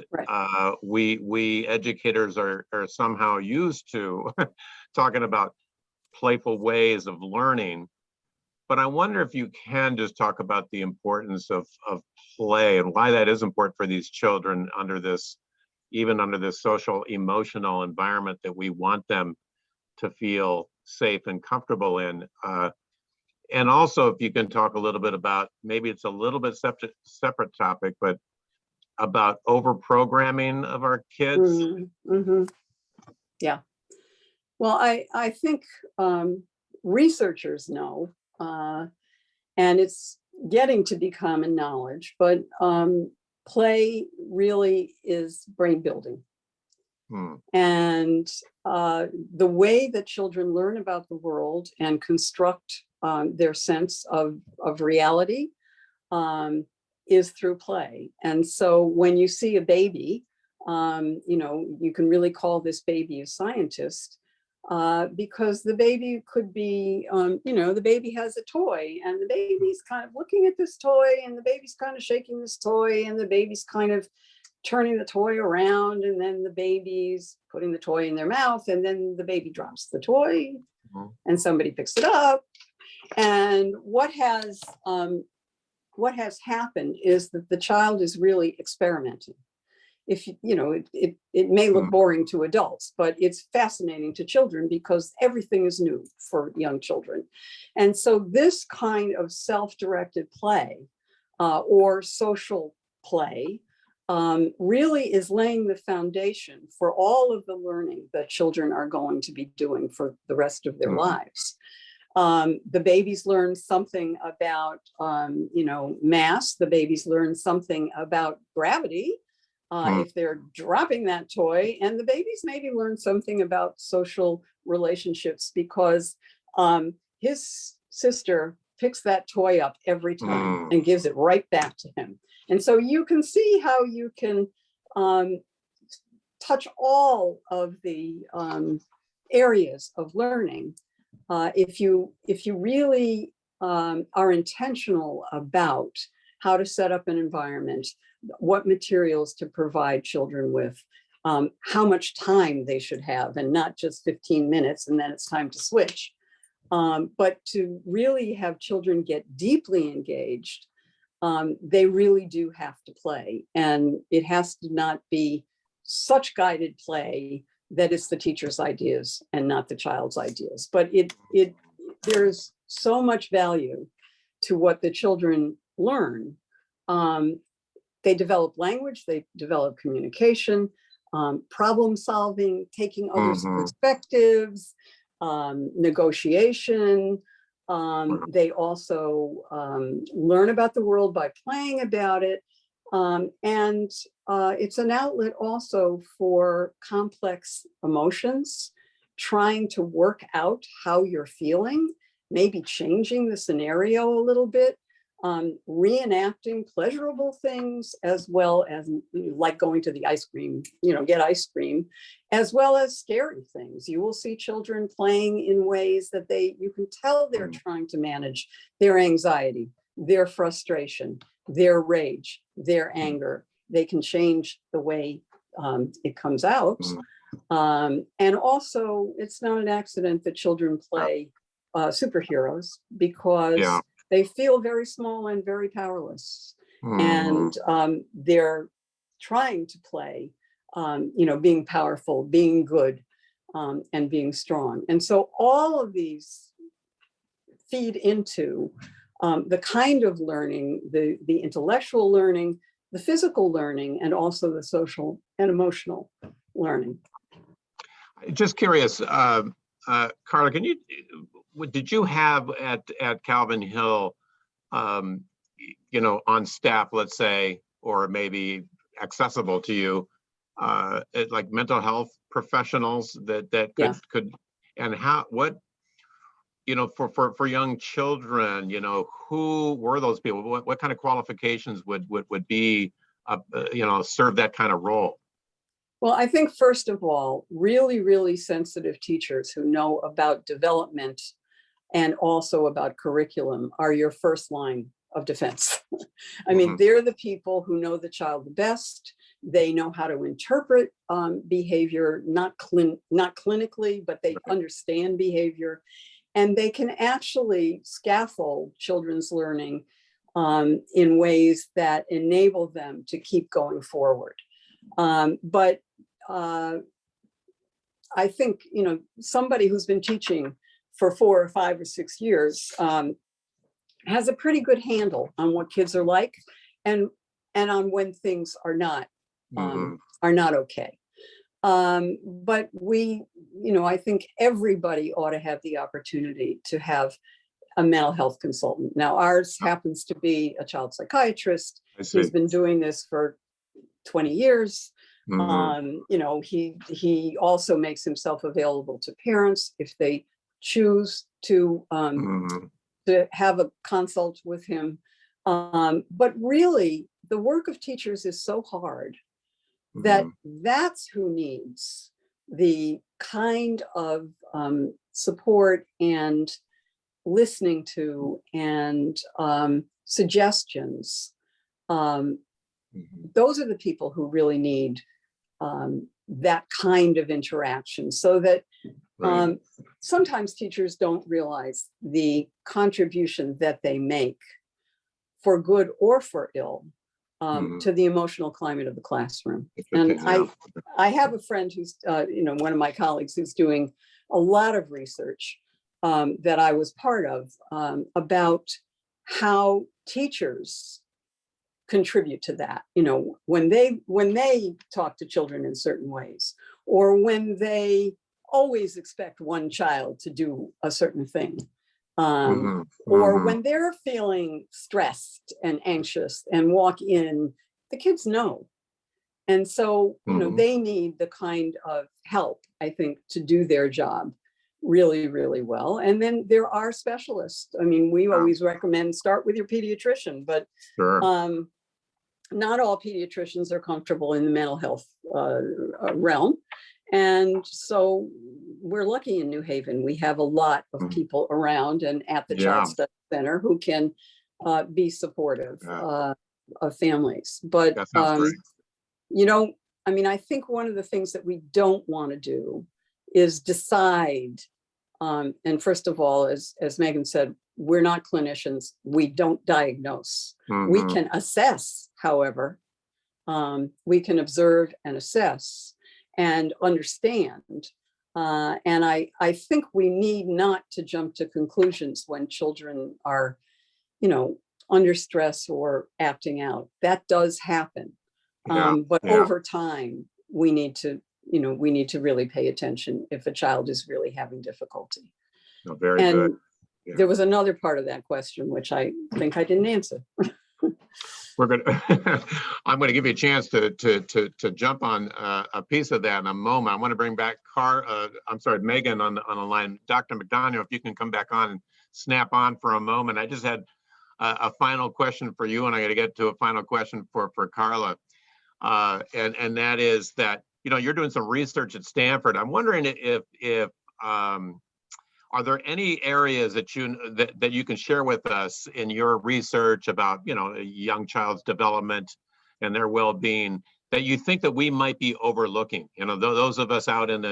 we educators are somehow used to talking about playful ways of learning. But I wonder if you can just talk about the importance of play and why that is important for these children even under this social emotional environment that we want them to feel safe and comfortable in. And also, if you can talk a little bit about, maybe it's a little bit separate topic, but about over programming of our kids. Yeah. Well, I think researchers know, and it's getting to be common knowledge, but play really is brain building. And the way that children learn about the world and construct their sense of reality is through play. And so when you see a baby You know, you can really call this baby a scientist because the baby could be, you know, the baby has a toy and the baby's kind of looking at this toy and the baby's kind of shaking this toy and the baby's kind of turning the toy around and then the baby's putting the toy in their mouth and then the baby drops the toy and somebody picks it up. And what has happened is that the child is really experimenting. If you know, it may look boring to adults, but it's fascinating to children because everything is new for young children. And so this kind of self-directed play or social play really is laying the foundation for all of the learning that children are going to be doing for the rest of their lives. The babies learn something about, you know, mass. The babies learn something about gravity if they're dropping that toy. And the babies maybe learn something about social relationships because his sister picks that toy up every time and gives it right back to him. And so you can see how you can touch all of the areas of learning if you really are intentional about how to set up an environment, what materials to provide children with, how much time they should have, and not just 15 minutes and then it's time to switch, but to really have children get deeply engaged. They really do have to play, and it has to not be such guided play that it's the teacher's ideas and not the child's ideas. But there's so much value to what the children learn. They develop language, they develop communication, problem solving, taking others' perspectives, negotiation. They also learn about the world by playing about it. And it's an outlet also for complex emotions, trying to work out how you're feeling, maybe changing the scenario a little bit, reenacting pleasurable things, as well as like going to the ice cream, you know, get ice cream, as well as scary things. You will see children playing in ways that you can tell they're trying to manage their anxiety, their frustration, their rage, their anger. They can change the way it comes out. And also, it's not an accident that children play superheroes because they feel very small and very powerless. And they're trying to play, you know, being powerful, being good, and being strong. And so all of these feed into the kind of learning, the intellectual learning, the physical learning, and also the social and emotional learning. Just curious, Carla, did you have at Calvin Hill, you know, on staff, let's say, or maybe accessible to you, like mental health professionals that could, and what, you know, for young children, you know, who were those people? What kind of qualifications would be, you know, serve that kind of role? Well, I think first of all, really, really sensitive teachers who know about development and also about curriculum are your first line of defense. I mean, they're the people who know the child the best. They know how to interpret behavior, not clinically, but they understand behavior. And they can actually scaffold children's learning in ways that enable them to keep going forward. But I think, you know, somebody who's been teaching for 4 or 5 or 6 years has a pretty good handle on what kids are like and on when things are not okay. But we, you know, I think everybody ought to have the opportunity to have a mental health consultant. Now, ours happens to be a child psychiatrist. He's been doing this for 20 years. You know, he also makes himself available to parents if they choose to have a consult with him. But really, the work of teachers is so hard that that's who needs the kind of support and listening to and suggestions. Those are the people who really need that kind of interaction, so that sometimes teachers don't realize the contribution that they make, for good or for ill, to the emotional climate of the classroom. And I have a friend who's, one of my colleagues who's doing a lot of research that I was part of about how teachers contribute to that, when they talk to children in certain ways, or when they always expect one child to do a certain thing, or when they're feeling stressed and anxious and walk in, the kids know. And so, they need the kind of help, I think, to do their job really, really well. And then there are specialists. I mean, we always recommend start with your pediatrician, but not all pediatricians are comfortable in the mental health realm. And so we're lucky in New Haven. We have a lot of people around and at the Child Study Center who can be supportive of families. But, I think one of the things that we don't want to do is decide. And first of all, as Megan said, we're not clinicians. We don't diagnose. We can assess, however. We can observe and assess and understand. And I think we need not to jump to conclusions when children are, under stress or acting out. That does happen. But over time, we need to really pay attention if a child is really having difficulty. Very good. There was another part of that question, which I think I didn't answer. I'm going to give you a chance to jump on a piece of that in a moment. I want to bring back Megan on the line. Dr. McDoniel, if you can come back on and snap on for a moment. I just had a final question for you, and I got to get to a final question for Carla. And that is that, you're doing some research at Stanford. I'm wondering if are there any areas that you can share with us in your research about, a young child's development and their well-being that you think that we might be overlooking? Those of us out in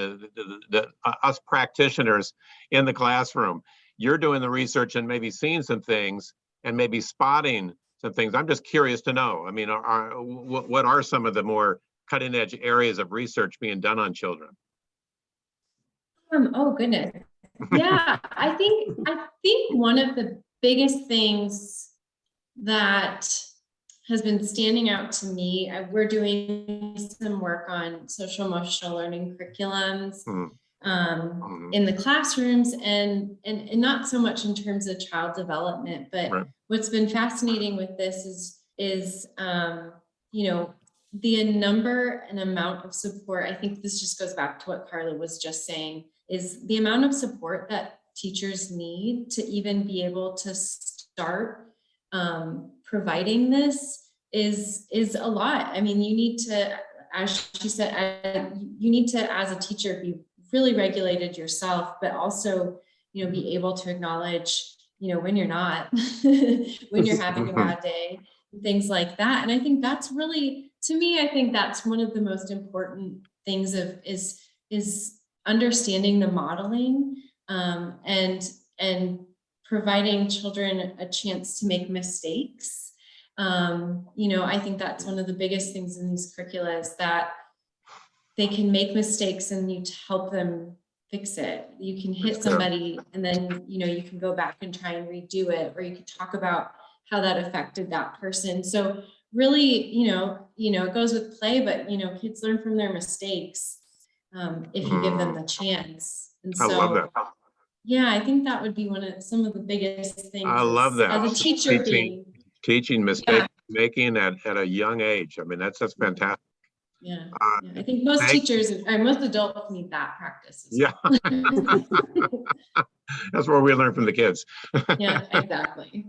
us practitioners in the classroom, you're doing the research and maybe seeing some things and maybe spotting some things. I'm just curious to know. I mean, what are some of the more cutting-edge areas of research being done on children? Oh goodness. Yeah, I think one of the biggest things that has been standing out to me, we're doing some work on social emotional learning curriculums in the classrooms, and not so much in terms of child development, but what's been fascinating with this is the number and amount of support. I think this just goes back to what Carla was just saying, is the amount of support that teachers need to even be able to start providing this is a lot. I mean, you need to, as she said, you need to, as a teacher, be really regulated yourself, but also, be able to acknowledge, when you're not, when you're having a bad day, things like that. And I think that's really, to me, I think that's one of the most important things is understanding the modeling and providing children a chance to make mistakes. I think that's one of the biggest things in these curricula is that they can make mistakes and you help them fix it. You can hit somebody and then, you can go back and try and redo it, or you can talk about how that affected that person. So really, it goes with play, but, kids learn from their mistakes if you give them the chance. And so, I love that. Yeah, I think that would be some of the biggest things. I love that. As a teacher, teaching mistake making at a young age. I mean, that's fantastic. Yeah, I think most teachers and most adults need that practice. Yeah. That's where we learn from the kids. Yeah, exactly.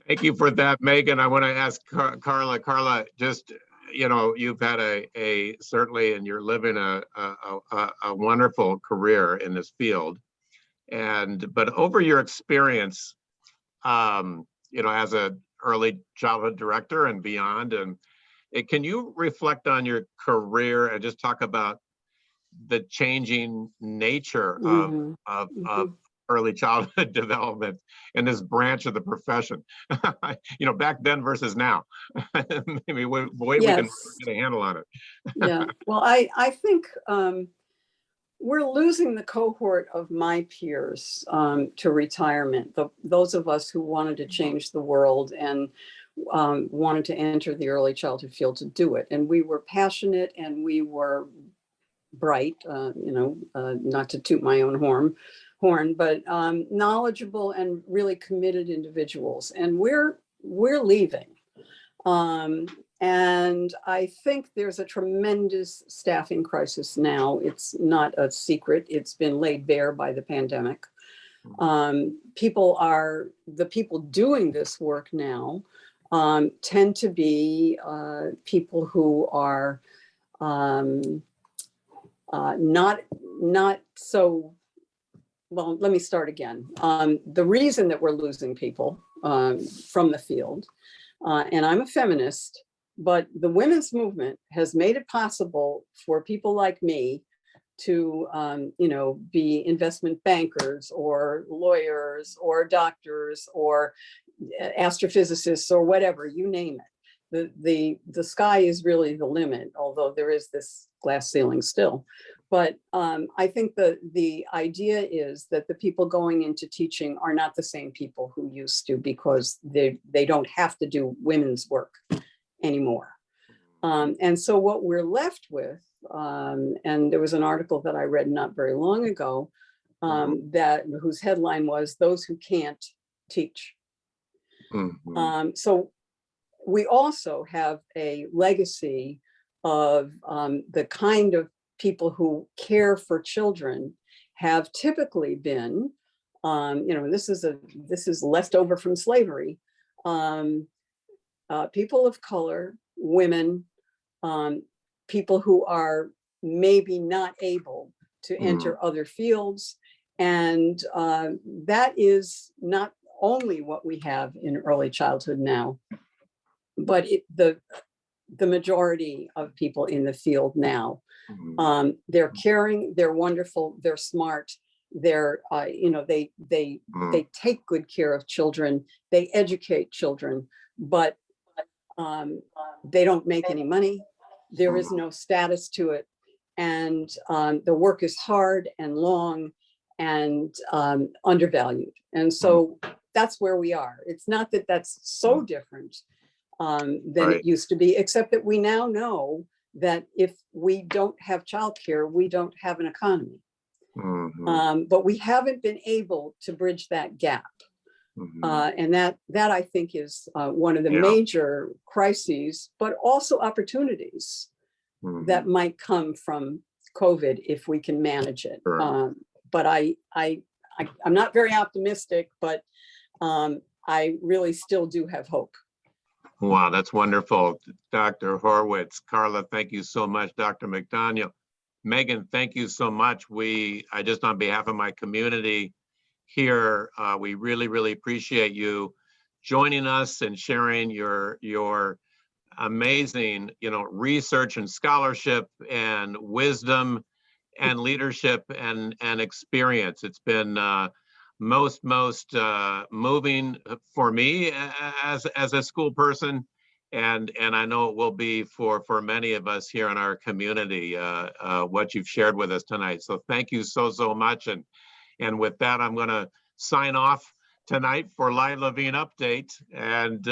Thank you for that, Megan. I want to ask Carla. Carla, just you know, you've had a certainly, and you're living a wonderful career in this field. But over your experience, you know, as a early childhood director and beyond, and can you reflect on your career and just talk about the changing nature of early childhood development in this branch of the profession? You know, back then versus now. Maybe way we can get a handle on it. Yeah, well, I think we're losing the cohort of my peers to retirement. Those of us who wanted to change the world and wanted to enter the early childhood field to do it. And we were passionate and we were bright, you know, not to toot my own horn, but knowledgeable and really committed individuals. And we're leaving. And I think there's a tremendous staffing crisis now. It's not a secret. It's been laid bare by the pandemic. The people doing this work now tend to be people who are not so, well, let me start again. The reason that we're losing people from the field, and I'm a feminist, but the women's movement has made it possible for people like me to, you know, be investment bankers or lawyers or doctors or astrophysicists or whatever, you name it. The sky is really the limit, although there is this glass ceiling still. But I think the idea is that the people going into teaching are not the same people who used to, because they don't have to do women's work anymore. And so what we're left with, and there was an article that I read not very long ago whose headline was "Those Who Can't Teach." So we also have a legacy of the kind of people who care for children have typically been, you know, this is left over from slavery, people of color, women, people who are maybe not able to enter other fields. And that is not only what we have in early childhood now, but the majority of people in the field now. They're caring, they're wonderful, they're smart, they're, you know, they take good care of children, they educate children, but they don't make any money. There is no status to it. And the work is hard and long and undervalued. And so that's where we are. It's not that that's so different than it used to be, except that we now know that if we don't have childcare, we don't have an economy. But we haven't been able to bridge that gap. And that I think is one of the major crises, but also opportunities that might come from COVID if we can manage it. But I'm not very optimistic, but I really still do have hope. Wow, that's wonderful. Dr. Horwitz, Carla, thank you so much. Dr. McDoniel, Megan, thank you so much. I just, on behalf of my community here, we really, really appreciate you joining us and sharing your amazing, you know, research and scholarship and wisdom and leadership and experience. It's been most moving for me as a school person, and I know it will be for many of us here in our community, what you've shared with us tonight. So thank you so much. And with that, I'm going to sign off tonight for Live Levine Update, and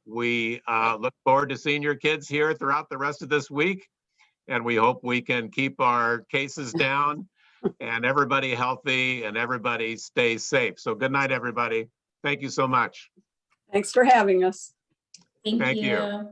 we look forward to seeing your kids here throughout the rest of this week, and we hope we can keep our cases down and everybody healthy and everybody stay safe. So good night, everybody. Thank you so much. Thanks for having us. Thank you. you.